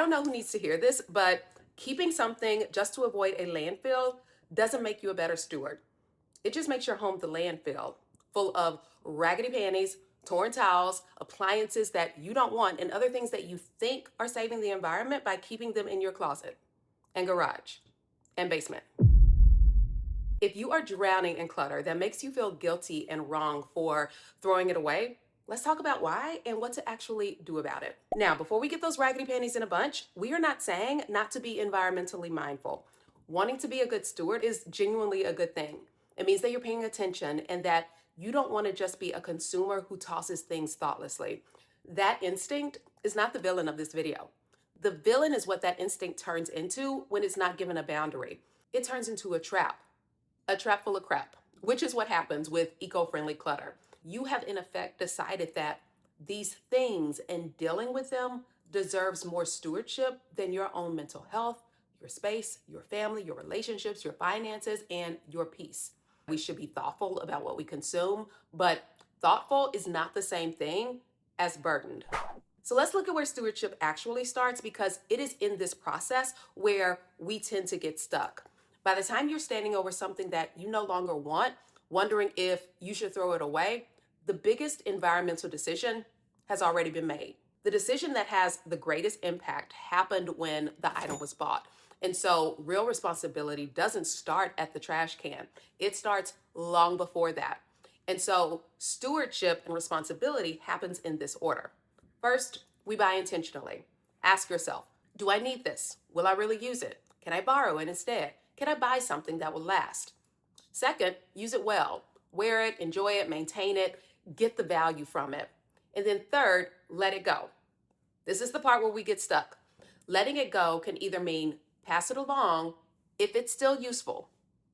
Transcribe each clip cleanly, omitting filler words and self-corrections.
don't know who needs to hear this, but keeping something just to avoid a landfill doesn't make you a better steward. It just makes your home the landfill, full of raggedy panties, torn towels, appliances that you don't want, and other things that you think are saving the environment by keeping them in your closet and garage and basement. If you are drowning in clutter that makes you feel guilty and wrong for throwing it away, let's talk about why and what to actually do about it. Now, before we get those raggedy panties in a bunch, we are not saying not to be environmentally mindful. Wanting to be a good steward is genuinely a good thing. It means that you're paying attention and that you don't want to just be a consumer who tosses things thoughtlessly. That instinct is not the villain of this video. The villain is what that instinct turns into when it's not given a boundary. It turns into a trap full of crap, which is what happens with eco-friendly clutter. You have in effect decided that these things and dealing with them deserves more stewardship than your own mental health, your space, your family, your relationships, your finances, and your peace. We should be thoughtful about what we consume, but thoughtful is not the same thing as burdened. So let's look at where stewardship actually starts, because it is in this process where we tend to get stuck. By the time you're standing over something that you no longer want, wondering if you should throw it away, the biggest environmental decision has already been made. The decision that has the greatest impact happened when the item was bought. And so real responsibility doesn't start at the trash can. It starts long before that. And so stewardship and responsibility happens in this order. First, we buy intentionally. Ask yourself, do I need this? Will I really use it? Can I borrow it instead? Can I buy something that will last? Second, use it well. Wear it, enjoy it, maintain it, get the value from it. And then third, let it go. This is the part where we get stuck. Letting it go can either mean pass it along if it's still useful.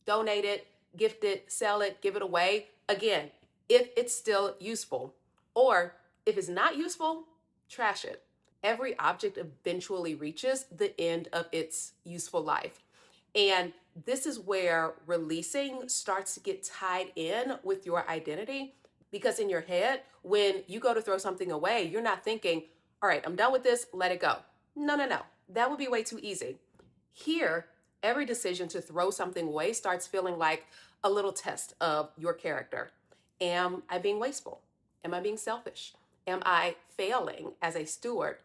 Donate it, gift it, sell it, give it away. Again, if it's still useful. Or if it's not useful, trash it. Every object eventually reaches the end of its useful life. And this is where releasing starts to get tied in with your identity, because in your head, when you go to throw something away, you're not thinking, all right, I'm done with this, let it go. No, no, no. That would be way too easy. Here, every decision to throw something away starts feeling like a little test of your character. Am I being wasteful? Am I being selfish? Am I failing as a steward?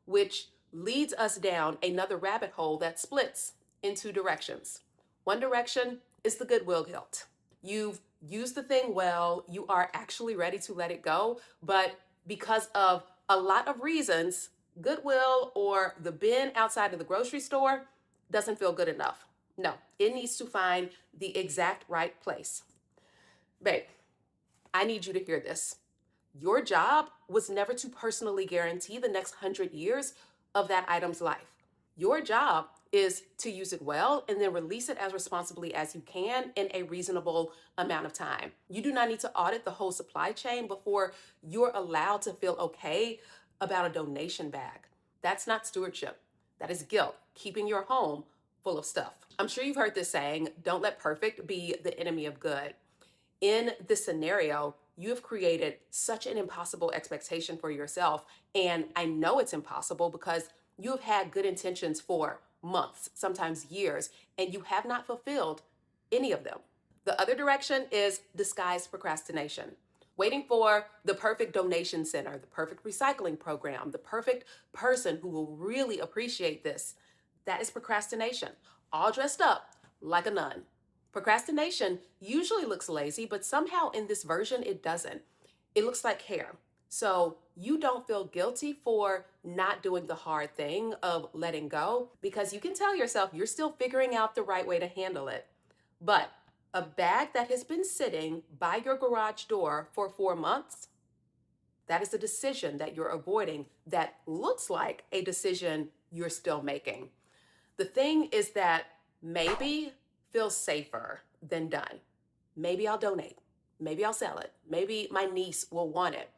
Which leads us down another rabbit hole that splits in two directions. One direction is the goodwill guilt. You've used the thing well, you are actually ready to let it go, but because of a lot of reasons, goodwill or the bin outside of the grocery store doesn't feel good enough. No, it needs to find the exact right place. Babe, I need you to hear this. Your job was never to personally guarantee the next 100 years of that item's life. Your job is to use it well and then release it as responsibly as you can in a reasonable amount of time. You do not need to audit the whole supply chain before you're allowed to feel okay about a donation bag. That's not stewardship. That is guilt, keeping your home full of stuff. I'm sure you've heard this saying, don't let perfect be the enemy of good. In this scenario, you have created such an impossible expectation for yourself. And I know it's impossible because you have had good intentions for months, sometimes years, and you have not fulfilled any of them. The other direction is disguised procrastination. Waiting for the perfect donation center, the perfect recycling program, the perfect person who will really appreciate this. That is procrastination, all dressed up like a nun. Procrastination usually looks lazy, but somehow in this version, it doesn't. It looks like care. So you don't feel guilty for not doing the hard thing of letting go, because you can tell yourself you're still figuring out the right way to handle it. But a bag that has been sitting by your garage door for 4 months, that is a decision that you're avoiding that looks like a decision you're still making. The thing is that maybe feels safer than done. Maybe I'll donate. Maybe I'll sell it. Maybe my niece will want it.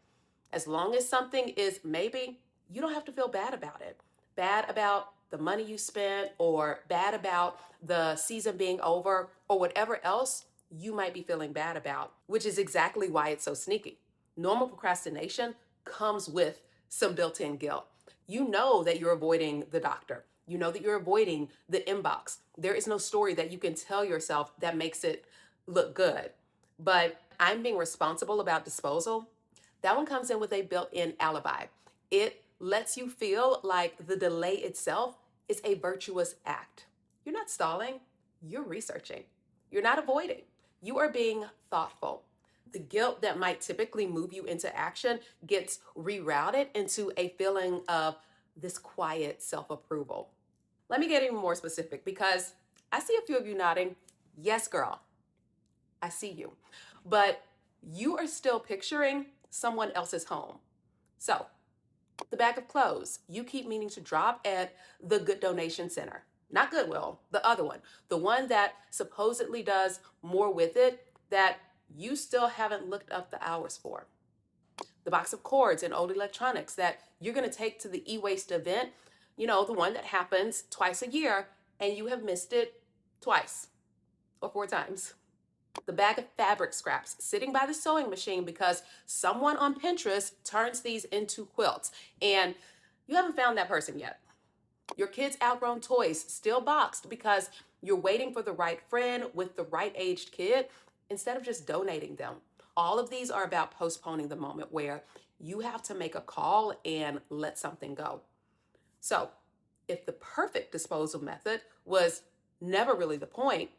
As long as something is maybe, you don't have to feel bad about it. Bad about the money you spent, or bad about the season being over, or whatever else you might be feeling bad about, which is exactly why it's so sneaky. Normal procrastination comes with some built-in guilt. You know that you're avoiding the doctor. You know that you're avoiding the inbox. There is no story that you can tell yourself that makes it look good. But I'm being responsible about disposal. That one comes in with a built-in alibi. It lets you feel like the delay itself is a virtuous act. You're not stalling, you're researching. You're not avoiding, you are being thoughtful. The guilt that might typically move you into action gets rerouted into a feeling of this quiet self approval. Let me get even more specific because I see a few of you nodding. Yes, girl, I see you. But you are still picturing someone else's home. So, the bag of clothes you keep meaning to drop at the Good Donation Center. Not Goodwill, the other one. The one that supposedly does more with it that you still haven't looked up the hours for. The box of cords and old electronics that you're going to take to the e-waste event, the one that happens twice a year, and you have missed it twice or 4 times. The bag of fabric scraps sitting by the sewing machine because someone on Pinterest turns these into quilts and you haven't found that person yet. Your kids' outgrown toys still boxed because you're waiting for the right friend with the right aged kid instead of just donating them. All of these are about postponing the moment where you have to make a call and let something go. So, if the perfect disposal method was never really the point,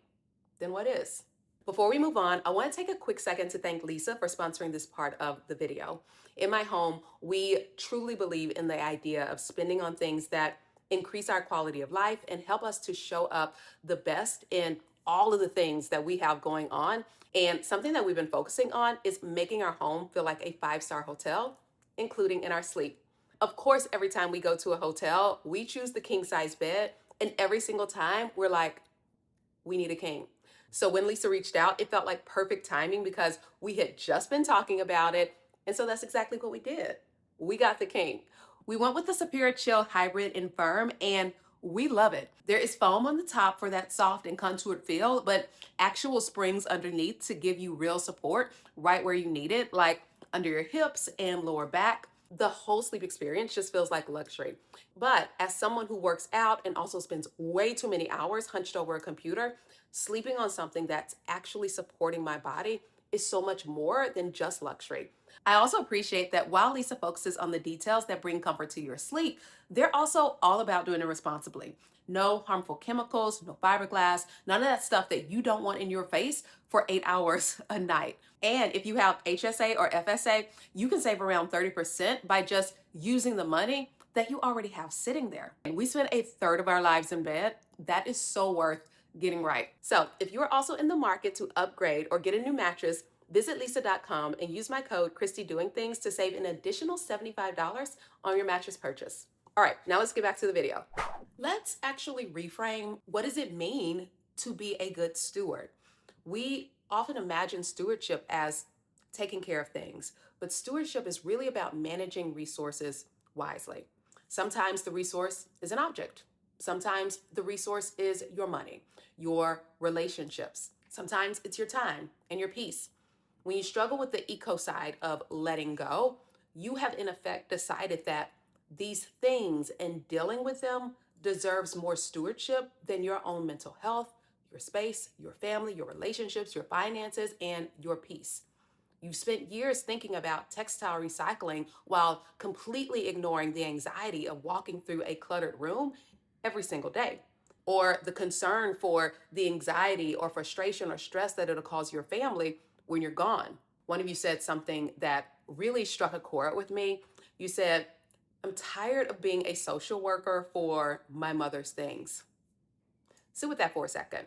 then what is? Before we move on, I want to take a quick second to thank Leesa for sponsoring this part of the video. In my home, we truly believe in the idea of spending on things that increase our quality of life and help us to show up the best in all of the things that we have going on. And something that we've been focusing on is making our home feel like a 5-star hotel, including in our sleep. Of course, every time we go to a hotel, we choose the king size bed, and every single time we're like, we need a king. So when Leesa reached out, it felt like perfect timing because we had just been talking about it. And so that's exactly what we did. We got the king. We went with the Superior Chill Hybrid in Firm and we love it. There is foam on the top for that soft and contoured feel, but actual springs underneath to give you real support right where you need it, like under your hips and lower back. The whole sleep experience just feels like luxury. But as someone who works out and also spends way too many hours hunched over a computer, sleeping on something that's actually supporting my body is so much more than just luxury. I also appreciate that while Leesa focuses on the details that bring comfort to your sleep, they're also all about doing it responsibly. No harmful chemicals, no fiberglass, none of that stuff that you don't want in your face for 8 hours a night. And if you have HSA or FSA, you can save around 30% by just using the money that you already have sitting there. And we spend a third of our lives in bed. That is so worth getting right. So if you're also in the market to upgrade or get a new mattress, visit Leesa.com and use my code KristiDoingThings to save an additional $75 on your mattress purchase. All right, now let's get back to the video. Let's actually reframe, what does it mean to be a good steward? We often imagine stewardship as taking care of things, but stewardship is really about managing resources wisely. Sometimes the resource is an object. Sometimes the resource is your money, your relationships. Sometimes it's your time and your peace. When you struggle with the eco side of letting go, you have in effect decided that these things and dealing with them deserves more stewardship than your own mental health, your space, your family, your relationships, your finances, and your peace. You've spent years thinking about textile recycling while completely ignoring the anxiety of walking through a cluttered room every single day, or the concern for the anxiety or frustration or stress that it'll cause your family when you're gone. One of you said something that really struck a chord with me. You said, I'm tired of being a social worker for my mother's things. Sit with that for a second.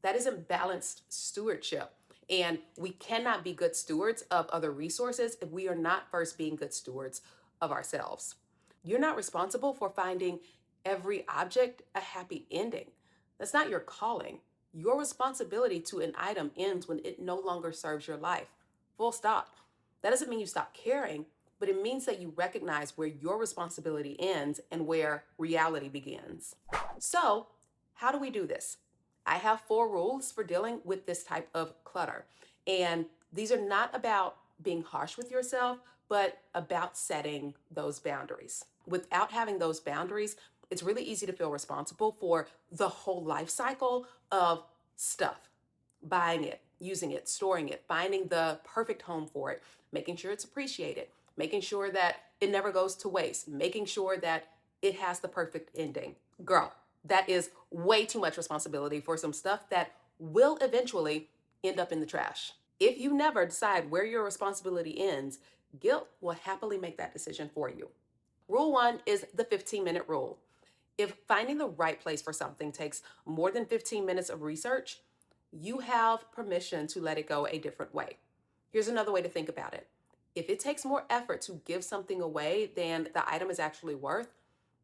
That isn't balanced stewardship. And we cannot be good stewards of other resources if we are not first being good stewards of ourselves. You're not responsible for finding every object a happy ending. That's not your calling. Your responsibility to an item ends when it no longer serves your life. Full stop. That doesn't mean you stop caring, but it means that you recognize where your responsibility ends and where reality begins. So, how do we do this? I have 4 rules for dealing with this type of clutter. And these are not about being harsh with yourself, but about setting those boundaries. Without having those boundaries, it's really easy to feel responsible for the whole life cycle of stuff, buying it, using it, storing it, finding the perfect home for it, making sure it's appreciated, making sure that it never goes to waste, making sure that it has the perfect ending. Girl, that is way too much responsibility for some stuff that will eventually end up in the trash. If you never decide where your responsibility ends, guilt will happily make that decision for you. Rule 1 is the 15-minute rule. If finding the right place for something takes more than 15 minutes of research, you have permission to let it go a different way. Here's another way to think about it. If it takes more effort to give something away than the item is actually worth,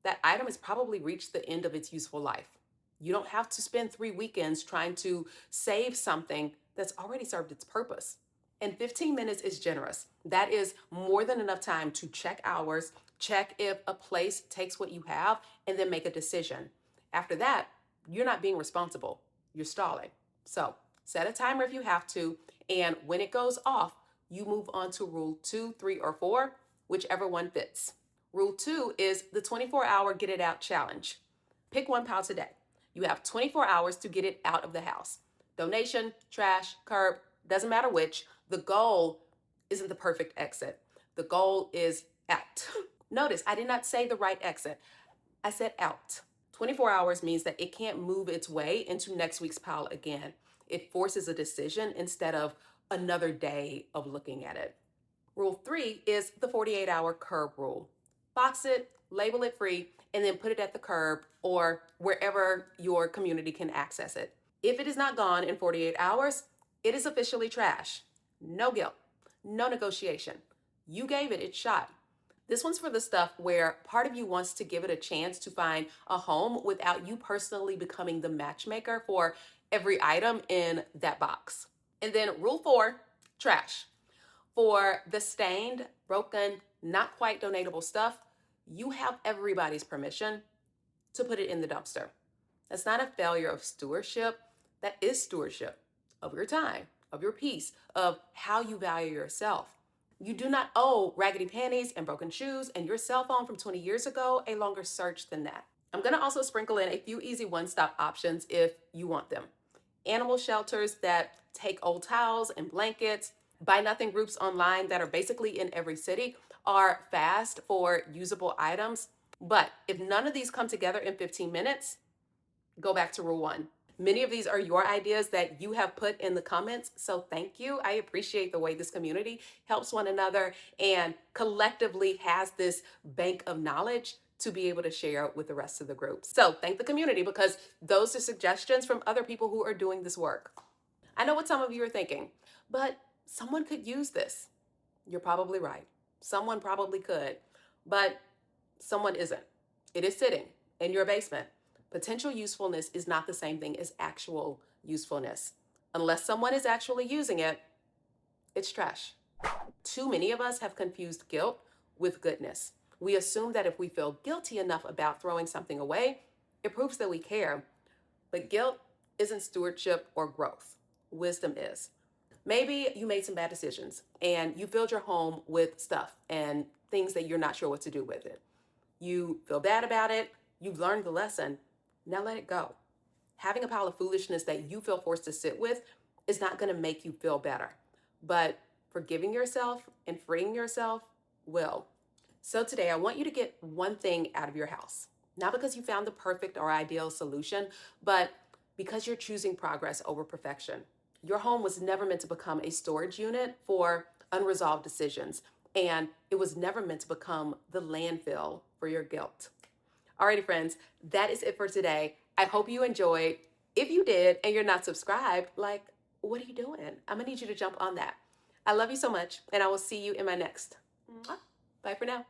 that item has probably reached the end of its useful life. You don't have to spend 3 weekends trying to save something that's already served its purpose. And 15 minutes is generous. That is more than enough time to check hours, check if a place takes what you have, and then make a decision. After that, you're not being responsible, you're stalling. So set a timer if you have to, and when it goes off, you move on to rule 2, 3, or 4, whichever one fits. Rule 2 is the 24-hour get it out challenge. Pick one pile today. You have 24 hours to get it out of the house. Donation, trash, curb, doesn't matter which. The goal isn't the perfect exit. The goal is out. Notice I did not say the right exit. I said out. 24 hours means that it can't move its way into next week's pile again. It forces a decision instead of another day of looking at it. Rule 3 is the 48-hour curb rule. Box it, label it free, and then put it at the curb or wherever your community can access it. If it is not gone in 48 hours, it is officially trash. No guilt, no negotiation. You gave it its shot. This one's for the stuff where part of you wants to give it a chance to find a home without you personally becoming the matchmaker for every item in that box. And then rule 4, trash. For the stained, broken, not quite donatable stuff, you have everybody's permission to put it in the dumpster. That's not a failure of stewardship. That is stewardship of your time, of your peace, of how you value yourself. You do not owe raggedy panties and broken shoes and your cell phone from 20 years ago a longer search than that. I'm going to also sprinkle in a few easy one-stop options if you want them. Animal shelters that take old towels and blankets, buy nothing groups online that are basically in every city are fast for usable items. But if none of these come together in 15 minutes, go back to rule 1. Many of these are your ideas that you have put in the comments, so thank you. I appreciate the way this community helps one another and collectively has this bank of knowledge to be able to share with the rest of the group. So thank the community because those are suggestions from other people who are doing this work. I know what some of you are thinking, but someone could use this. You're probably right. Someone probably could, but someone isn't. It is sitting in your basement. Potential usefulness is not the same thing as actual usefulness. Unless someone is actually using it, it's trash. Too many of us have confused guilt with goodness. We assume that if we feel guilty enough about throwing something away, it proves that we care. But guilt isn't stewardship or growth. Wisdom is. Maybe you made some bad decisions and you filled your home with stuff and things that you're not sure what to do with it. You feel bad about it. You've learned the lesson. Now let it go. Having a pile of foolishness that you feel forced to sit with is not going to make you feel better. But forgiving yourself and freeing yourself will. So today I want you to get one thing out of your house. Not because you found the perfect or ideal solution, but because you're choosing progress over perfection. Your home was never meant to become a storage unit for unresolved decisions, and it was never meant to become the landfill for your guilt. Alrighty, friends, that is it for today. I hope you enjoyed. If you did and you're not subscribed, like, what are you doing? I'm gonna need you to jump on that. I love you so much, and I will see you in my next. Bye for now.